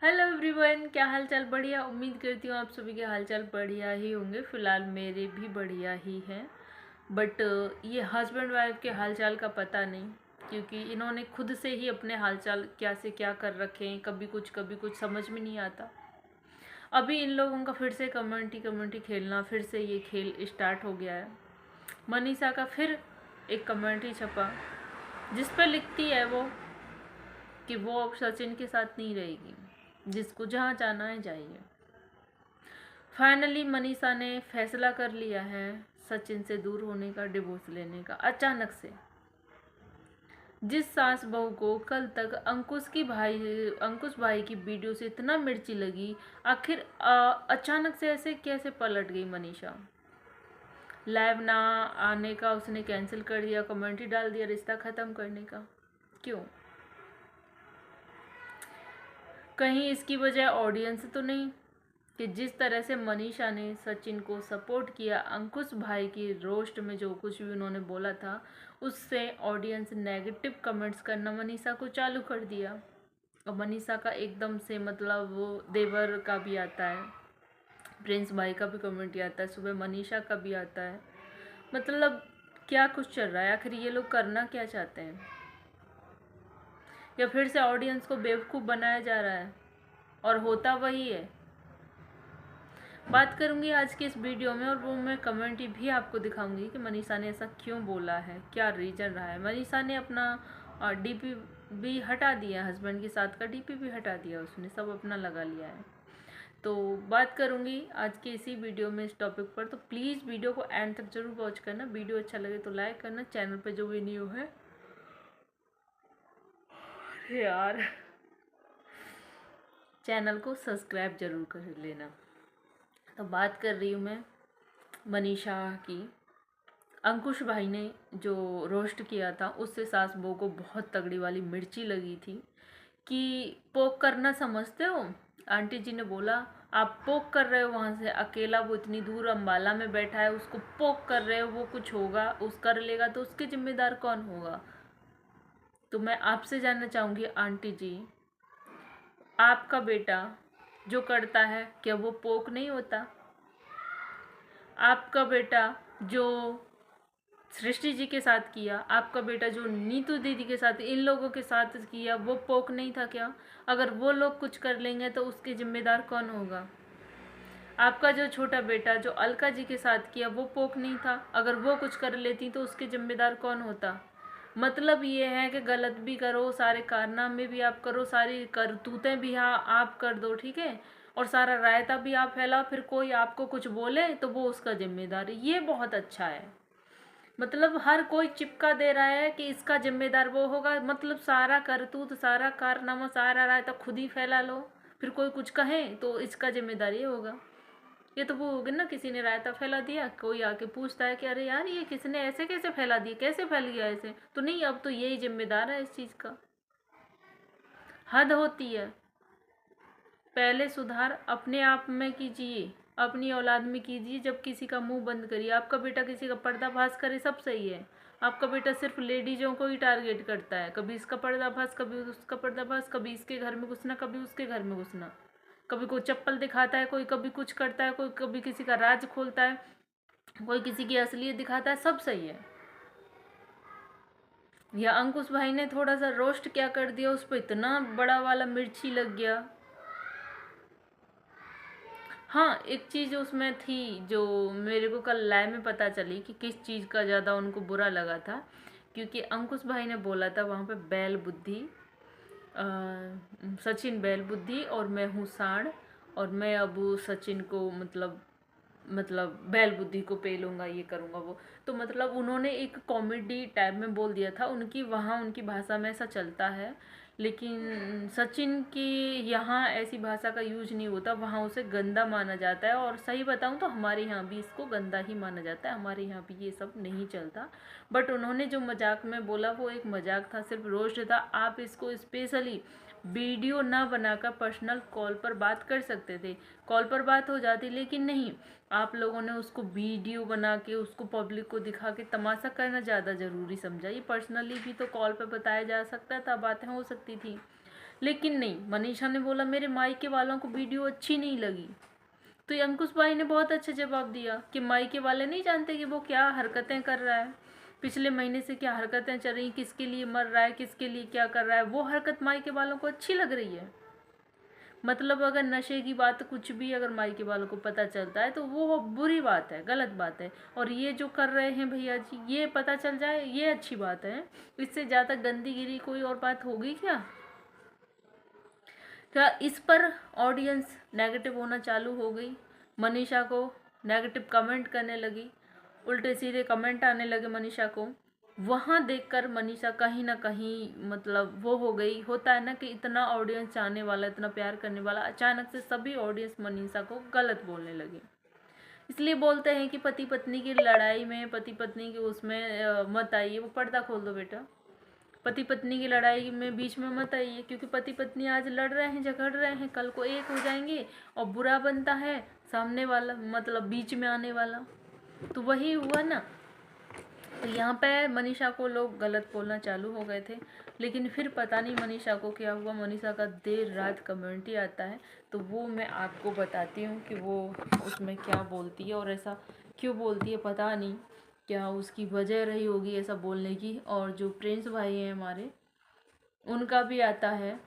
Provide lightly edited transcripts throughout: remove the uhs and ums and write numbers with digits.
Hello everyone, क्या हाल चाल? बढ़िया। उम्मीद करती हूँ आप सभी के हाल चाल बढ़िया ही होंगे। फ़िलहाल मेरे भी बढ़िया ही हैं। बट ये हस्बैंड वाइफ के हाल चाल का पता नहीं, क्योंकि इन्होंने खुद से ही अपने हाल चाल क्या से क्या कर रखे हैं। कभी कुछ समझ में नहीं आता। अभी इन लोगों का फिर से कम्युनिटी खेलना, फिर से ये खेल स्टार्ट हो गया है। मनीषा का फिर एक कम्युनिटी छपा जिस पर लिखती है वो कि वो अब सचिन के साथ नहीं रहेगी, जिसको जहाँ जाना है जाइए। फाइनली मनीषा ने फैसला कर लिया है सचिन से दूर होने का, डिवोर्स लेने का। अचानक से जिस सास बहू को कल तक अंकुश भाई की वीडियो से इतना मिर्ची लगी, आखिर अचानक से ऐसे कैसे पलट गई मनीषा? लाइव ना आने का उसने कैंसिल कर दिया, कमेंट्री डाल दिया रिश्ता खत्म करने का। क्यों? कहीं इसकी वजह ऑडियंस तो नहीं कि जिस तरह से मनीषा ने सचिन को सपोर्ट किया, अंकुश भाई की रोस्ट में जो कुछ भी उन्होंने बोला था, उससे ऑडियंस नेगेटिव कमेंट्स करना मनीषा को चालू कर दिया। और मनीषा का एकदम से मतलब वो देवर का भी आता है, प्रिंस भाई का भी कमेंट आता है, सुबह मनीषा का भी आता है। मतलब क्या कुछ चल रहा है? आखिर ये लोग करना क्या चाहते हैं? या फिर से ऑडियंस को बेवकूफ़ बनाया जा रहा है? और होता वही है। बात करूंगी आज की इस वीडियो में, और वो मैं कमेंट्री भी आपको दिखाऊंगी कि मनीषा ने ऐसा क्यों बोला है, क्या रीज़न रहा है। मनीषा ने अपना डीपी भी हटा दिया, हस्बैंड के साथ का डीपी भी हटा दिया, उसने सब अपना लगा लिया है। तो बात करूंगी आज की इसी वीडियो में इस टॉपिक पर। तो प्लीज़ वीडियो को एंड तक जरूर वॉच करना। वीडियो अच्छा लगे तो लाइक करना। चैनल पर जो भी न्यू है यार, चैनल को सब्सक्राइब जरूर कर लेना। तो बात कर रही हूँ मैं मनीषा की। अंकुश भाई ने जो रोस्ट किया था, उससे सास बहू को बहुत तगड़ी वाली मिर्ची लगी थी कि पोक करना समझते हो। आंटी जी ने बोला आप पोक कर रहे हो, वहाँ से अकेला वो इतनी दूर अंबाला में बैठा है, उसको पोक कर रहे हो, वो कुछ होगा उस कर लेगा तो उसके जिम्मेदार कौन होगा? तो मैं आपसे जानना चाहूँगी आंटी जी, आपका बेटा जो करता है क्या वो पोक नहीं होता? आपका बेटा जो सृष्टि जी के साथ किया, आपका बेटा जो नीतू दीदी के साथ, इन लोगों के साथ किया, वो पोक नहीं था क्या? अगर वो लोग कुछ कर लेंगे तो उसके जिम्मेदार कौन होगा? आपका जो छोटा बेटा जो अलका जी के साथ किया, वो पोक नहीं था? अगर वो कुछ कर लेती तो उसके जिम्मेदार कौन होता? मतलब ये है कि गलत भी करो, सारे कारनामे भी आप करो, सारी करतूतें भी आप कर दो, ठीक है, और सारा रायता भी आप फैलाओ, फिर कोई आपको कुछ बोले तो वो उसका जिम्मेदार है। ये बहुत अच्छा है। मतलब हर कोई चिपका दे रहा है कि इसका जिम्मेदार वो होगा। मतलब सारा करतूत, सारा कारनामा, सारा रायता खुद ही फैला लो, फिर कोई कुछ कहे तो इसका जिम्मेदार ये होगा। ये तो वो होगा ना, किसी ने रायता फैला दिया, कोई आके पूछता है कि अरे यार ये किसने ऐसे कैसे फैला दिया, कैसे फैल गया ऐसे, तो नहीं अब तो यही जिम्मेदार है इस चीज़ का। हद होती है। पहले सुधार अपने आप में कीजिए, अपनी औलाद में कीजिए, जब किसी का मुंह बंद करिए। आपका बेटा किसी का पर्दाफाश करे सब सही है, आपका बेटा सिर्फ लेडीजों को ही टारगेट करता है। कभी इसका पर्दाफाश, कभी उसका पर्दाफाश, कभी इसके घर में घुसना, कभी उसके घर में घुसना, कभी कोई चप्पल दिखाता है, कोई कभी कुछ करता है, कोई कभी किसी का राज खोलता है, कोई किसी की असलियत दिखाता है, सब सही है। या अंकुश भाई ने थोड़ा सा रोस्ट क्या कर दिया, उस पर इतना बड़ा वाला मिर्ची लग गया। हाँ, एक चीज़ उसमें थी जो मेरे को कल लाइव में पता चली कि किस चीज़ का ज़्यादा उनको बुरा लगा था। क्योंकि अंकुश भाई ने बोला था वहाँ पे बैल बुद्धि, सचिन बैल बुद्धि और मैं हूँ सांड, और मैं अब सचिन को मतलब बैल बुद्धि को पेलूंगा, ये करूँगा वो। तो मतलब उन्होंने एक कॉमेडी टाइप में बोल दिया था। उनकी वहाँ उनकी भाषा में ऐसा चलता है, लेकिन सचिन की यहाँ ऐसी भाषा का यूज नहीं होता, वहाँ उसे गंदा माना जाता है। और सही बताऊँ तो हमारे यहाँ भी इसको गंदा ही माना जाता है, हमारे यहाँ भी ये सब नहीं चलता। बट उन्होंने जो मजाक में बोला वो एक मजाक था, सिर्फ रोस्ट था। आप इसको स्पेशली वीडियो ना बनाकर पर्सनल कॉल पर बात कर सकते थे, कॉल पर बात हो जाती, लेकिन नहीं, आप लोगों ने उसको वीडियो बना के उसको पब्लिक को दिखा के तमाशा करना ज़्यादा ज़रूरी समझा। ये पर्सनली भी तो कॉल पे बताया जा सकता था, बातें हो सकती थी। लेकिन नहीं, मनीषा ने बोला मेरे मायके वालों को वीडियो अच्छी नहीं लगी। तो ये अंकुश भाई ने बहुत अच्छा जवाब दिया कि मायके वाले नहीं जानते कि वो क्या हरकतें कर रहा है, पिछले महीने से क्या हरकतें चल रही, किसके लिए मर रहा है, किसके लिए क्या कर रहा है। वो हरकत मायके वालों को अच्छी लग रही है। मतलब अगर नशे की बात कुछ भी अगर मायके वालों को पता चलता है तो वो बुरी बात है, गलत बात है। और ये जो कर रहे हैं भैया जी, ये पता चल जाए ये अच्छी बात है। इससे ज़्यादा गंदीगिरी कोई और बात होगी क्या? क्या इस पर ऑडियंस नेगेटिव होना चालू हो गई, मनीषा को नेगेटिव कमेंट करने लगी, उल्टे सीधे कमेंट आने लगे मनीषा को। वहाँ देखकर मनीषा कहीं ना कहीं मतलब वो हो गई। होता है ना कि इतना ऑडियंस चाहने वाला, इतना प्यार करने वाला, अचानक से सभी ऑडियंस मनीषा को गलत बोलने लगे। इसलिए बोलते हैं कि पति पत्नी की लड़ाई में, पति पत्नी के उसमें मत आइए। वो पर्दा खोल दो बेटा, पति पत्नी की लड़ाई में बीच में मत आइए, क्योंकि पति पत्नी आज लड़ रहे हैं, झगड़ रहे हैं, कल को एक हो जाएंगे और बुरा बनता है सामने वाला, मतलब बीच में आने वाला। तो वही हुआ ना। तो यहाँ पे मनीषा को लोग गलत बोलना चालू हो गए थे। लेकिन फिर पता नहीं मनीषा को क्या हुआ, मनीषा का देर रात कमेंट ही आता है। तो वो मैं आपको बताती हूँ कि वो उसमें क्या बोलती है और ऐसा क्यों बोलती है। पता नहीं क्या उसकी वजह रही होगी ऐसा बोलने की। और जो प्रिंस भाई हैं हमारे, उनका भी आता है,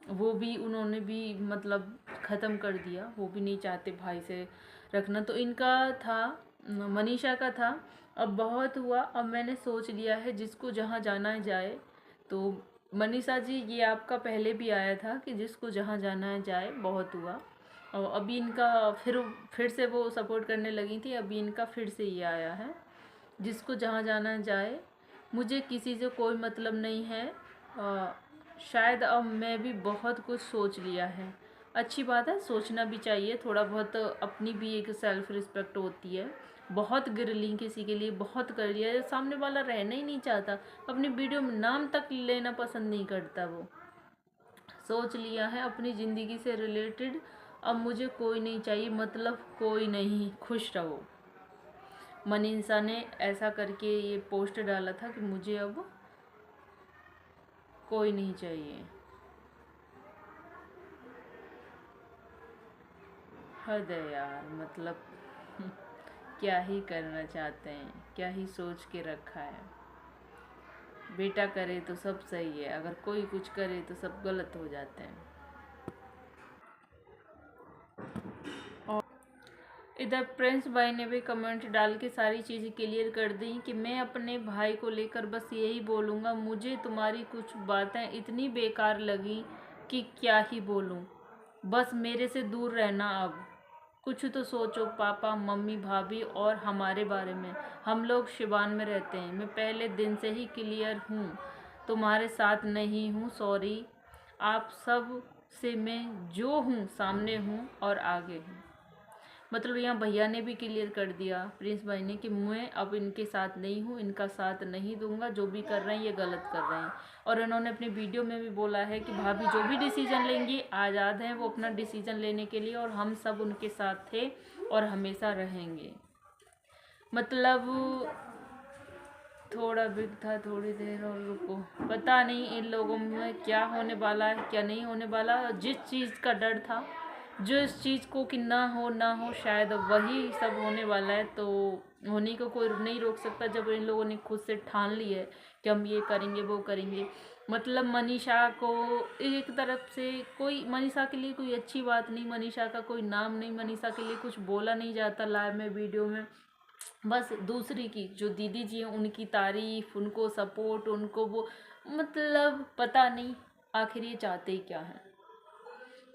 वो भी उन्होंने भी मतलब ख़त्म कर दिया। वो भी नहीं चाहते भाई से रखना। तो इनका था, मनीषा का था। अब बहुत हुआ, अब मैंने सोच लिया है जिसको जहाँ जाना है जाए। तो मनीषा जी, ये आपका पहले भी आया था कि जिसको जहाँ जाना है जाए, बहुत हुआ। और अभी इनका फिर से वो सपोर्ट करने लगी थी। अभी इनका फिर से ये आया है, जिसको जहाँ जाना है जाए, मुझे किसी से कोई मतलब नहीं है। शायद अब मैं भी बहुत कुछ सोच लिया है। अच्छी बात है, सोचना भी चाहिए थोड़ा बहुत। अपनी भी एक सेल्फ रिस्पेक्ट होती है। बहुत गिर ली किसी के लिए, बहुत कर लिया, सामने वाला रहना ही नहीं चाहता, अपनी वीडियो में नाम तक लेना पसंद नहीं करता। वो सोच लिया है अपनी ज़िंदगी से रिलेटेड, अब मुझे कोई नहीं चाहिए, मतलब कोई नहीं, खुश रहो। मनीषा ने ऐसा करके ये पोस्ट डाला था कि मुझे अब कोई नहीं चाहिए। हद है यार, मतलब क्या ही करना चाहते हैं, क्या ही सोच के रखा है। बेटा करे तो सब सही है, अगर कोई कुछ करे तो सब गलत हो जाते हैं। और इधर प्रिंस भाई ने भी कमेंट डाल के सारी चीज़ें क्लियर कर दी कि मैं अपने भाई को लेकर बस यही बोलूँगा, मुझे तुम्हारी कुछ बातें इतनी बेकार लगी कि क्या ही बोलूँ, बस मेरे से दूर रहना। अब कुछ तो सोचो पापा, मम्मी, भाभी और हमारे बारे में। हम लोग शिवान में रहते हैं, मैं पहले दिन से ही क्लियर हूँ, तुम्हारे साथ नहीं हूँ, सॉरी। आप सब से मैं जो हूँ सामने हूँ और आगे हूँ। मतलब यहाँ भैया ने भी क्लियर कर दिया, प्रिंस भाई ने, कि मैं अब इनके साथ नहीं हूँ, इनका साथ नहीं दूंगा, जो भी कर रहे हैं ये गलत कर रहे हैं। और इन्होंने अपनी वीडियो में भी बोला है कि भाभी जो भी डिसीजन लेंगी आज़ाद हैं वो अपना डिसीजन लेने के लिए, और हम सब उनके साथ थे और हमेशा रहेंगे। मतलब थोड़ा बिग था, थोड़ी देर और रुको, पता नहीं इन लोगों में क्या होने वाला है क्या नहीं होने वाला। जिस चीज़ का डर था, जो इस चीज़ को कि ना हो शायद वही सब होने वाला है। तो होने को कोई नहीं रोक सकता जब इन लोगों ने खुद से ठान ली है कि हम ये करेंगे वो करेंगे। मतलब मनीषा को एक तरफ से कोई, मनीषा के लिए कोई अच्छी बात नहीं, मनीषा का कोई नाम नहीं, मनीषा के लिए कुछ बोला नहीं जाता लाइव में, वीडियो में। बस दूसरी की जो दीदी जी हैं उनकी तारीफ, उनको सपोर्ट, उनको वो, मतलब पता नहीं आखिर ये चाहते ही क्या हैं।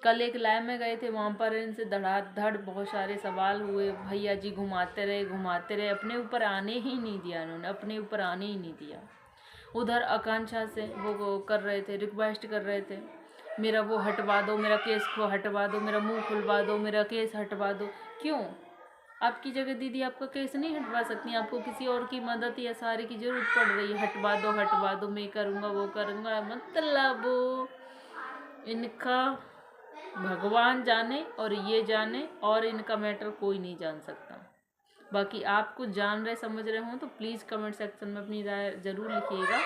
कल एक लाइव में गए थे, वहाँ पर इनसे धड़ाधड़ बहुत सारे सवाल हुए, भैया जी घुमाते रहे, अपने ऊपर आने ही नहीं दिया इन्होंने, अपने ऊपर आने ही नहीं दिया। उधर आकांक्षा से वो कर रहे थे, रिक्वेस्ट कर रहे थे, मेरा वो हटवा दो, मेरा केस को हटवा दो, मेरा मुंह खुलवा दो, मेरा केस हटवा दो। क्यों? आपकी जगह दीदी आपका केस नहीं हटवा सकती, आपको किसी और की मदद या सहारे की ज़रूरत पड़ रही है, हटवा दो, मैं करूँगा वो करूँगा। मतलब इनका भगवान जाने और ये जाने, और इनका मैटर कोई नहीं जान सकता। बाकी आप कुछ जान रहे समझ रहे हो तो प्लीज़ कमेंट सेक्शन में अपनी राय ज़रूर लिखिएगा।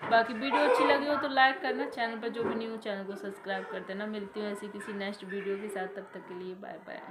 बाकी वीडियो अच्छी लगी हो तो लाइक करना, चैनल पर जो भी न्यू चैनल को सब्सक्राइब कर देना। मिलती हूँ ऐसी किसी नेक्स्ट वीडियो के साथ, तब तक के लिए बाय बाय।